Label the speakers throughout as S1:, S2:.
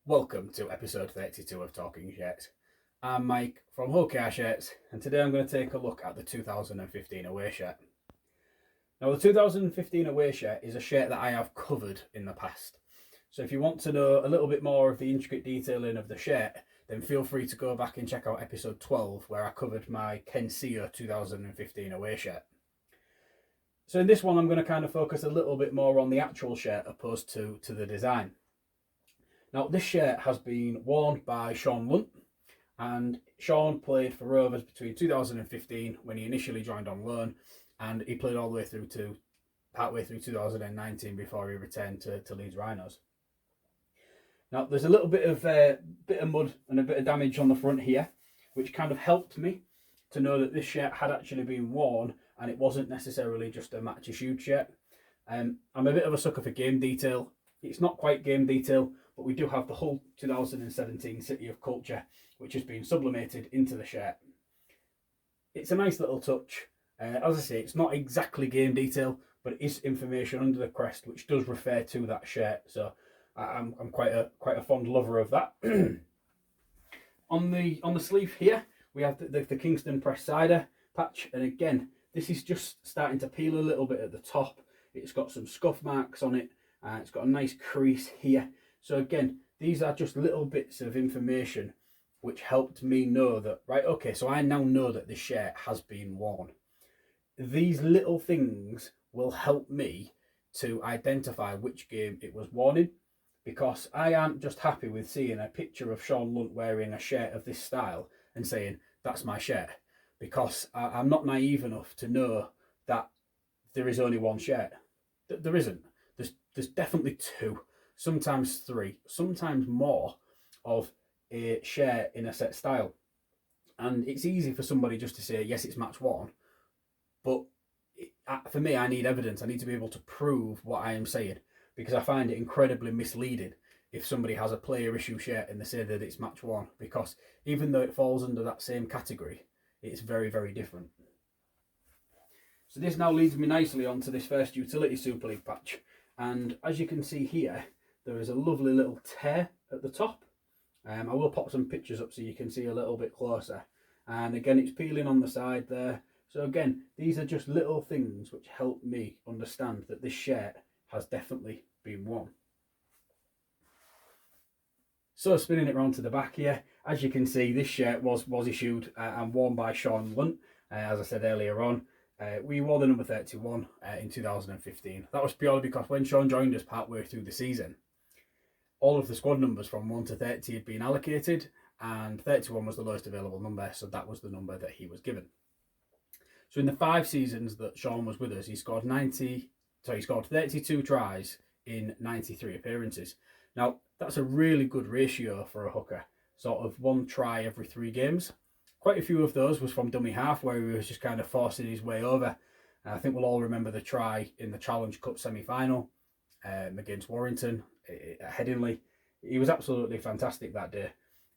S1: Welcome to episode 32 of Talking Shirts. I'm Mike from Hull Shirts, and today I'm going to take a look at the 2015 away shirt. Now, the 2015 away shirt is a shirt that I have covered in the past. So if you want to know a little bit more of the intricate detailing of the shirt, then feel free to go back and check out episode 12, where I covered my Ken Sear 2015 away shirt. So in this one, I'm going to kind of focus a little bit more on the actual shirt opposed to the design. Now, this shirt has been worn by Shaun Lunt, and Shaun played for Rovers between 2015 when he initially joined on loan, and he played all the way through to partway through 2019 before he returned to Leeds Rhinos. Now, there's a little bit of mud and a bit of damage on the front here, which kind of helped me to know that this shirt had actually been worn and it wasn't necessarily just a match issued shirt. I'm a bit of a sucker for game detail. It's not quite game detail, but we do have the Hull 2017 City of Culture, which has been sublimated into the shirt. It's a nice little touch. As I say, it's not exactly game detail, but it is information under the crest, which does refer to that shirt. So I'm quite a fond lover of that. On the sleeve here, we have the Kingston press cider patch, and again, this is just starting to peel a little bit at the top. It's got some scuff marks on it. It's got a nice crease here. So again, these are just little bits of information which helped me know that, right, okay, so I now know that this shirt has been worn. These little things will help me to identify which game it was worn in, because I aren't just happy with seeing a picture of Shaun Lunt wearing a shirt of this style and saying, that's my shirt, because I'm not naive enough to know that there is only one shirt. There isn't. There's definitely two, sometimes three, sometimes more of a shirt in a set style. And it's easy for somebody just to say, yes, it's match worn. But for me, I need evidence. I need to be able to prove what I am saying, because I find it incredibly misleading if somebody has a player issue shirt and they say that it's match worn, because even though it falls under that same category, it's very, very different. So this now leads me nicely onto this first utility Super League patch. And as you can see here, there is a lovely little tear at the top. I will pop some pictures up so you can see a little bit closer. And again, it's peeling on the side there. So again, these are just little things which help me understand that this shirt has definitely been worn. So spinning it round to the back here, as you can see, this shirt was issued and worn by Shaun Lunt, as I said earlier on. We wore the number 31 in 2015. That was purely because when Shaun joined us partway through the season, all of the squad numbers from 1 to 30 had been allocated, and 31 was the lowest available number, so that was the number that he was given. So in the 5 seasons that Shaun was with us, he scored 32 tries in 93 appearances. Now, that's a really good ratio for a hooker, sort of 1 try every 3 games. Quite a few of those was from dummy half, where he was just kind of forcing his way over. I think we'll all remember the try in the Challenge Cup semi-final against Warrington at Headingley. He was absolutely fantastic that day,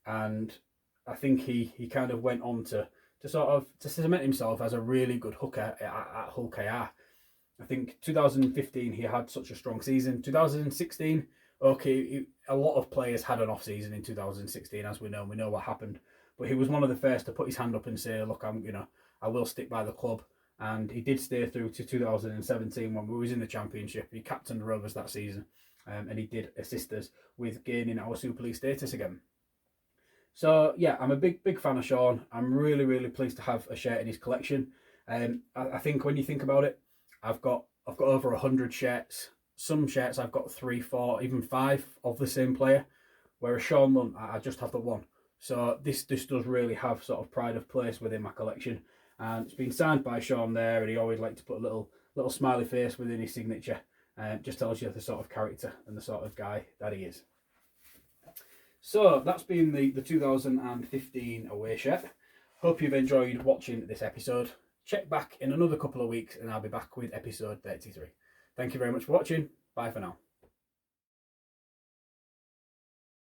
S1: and I think he kind of went on to cement himself as a really good hooker at Hull KR. I think 2015 he had such a strong season. 2016, okay, a lot of players had an off season in 2016, as we know what happened. But he was one of the first to put his hand up and say, look, I will stick by the club. And he did stay through to 2017 when we was in the Championship. He captained the Rovers that season, and he did assist us with gaining our Super League status again. So yeah, I'm a big fan of Shaun. I'm really, really pleased to have a shirt in his collection. I think when you think about it, I've got over 100 shirts. Some shirts I've got 3, 4, even 5 of the same player, whereas Shaun Lunt, I just have the one. So this does really have sort of pride of place within my collection, and it's been signed by Shaun there, and he always liked to put a little smiley face within his signature, and just tells you the sort of character and the sort of guy that he is. So that's been the 2015 away shirt. Hope you've enjoyed watching this episode. Check back in another couple of weeks and I'll be back with episode 33. Thank you very much for watching. Bye for now.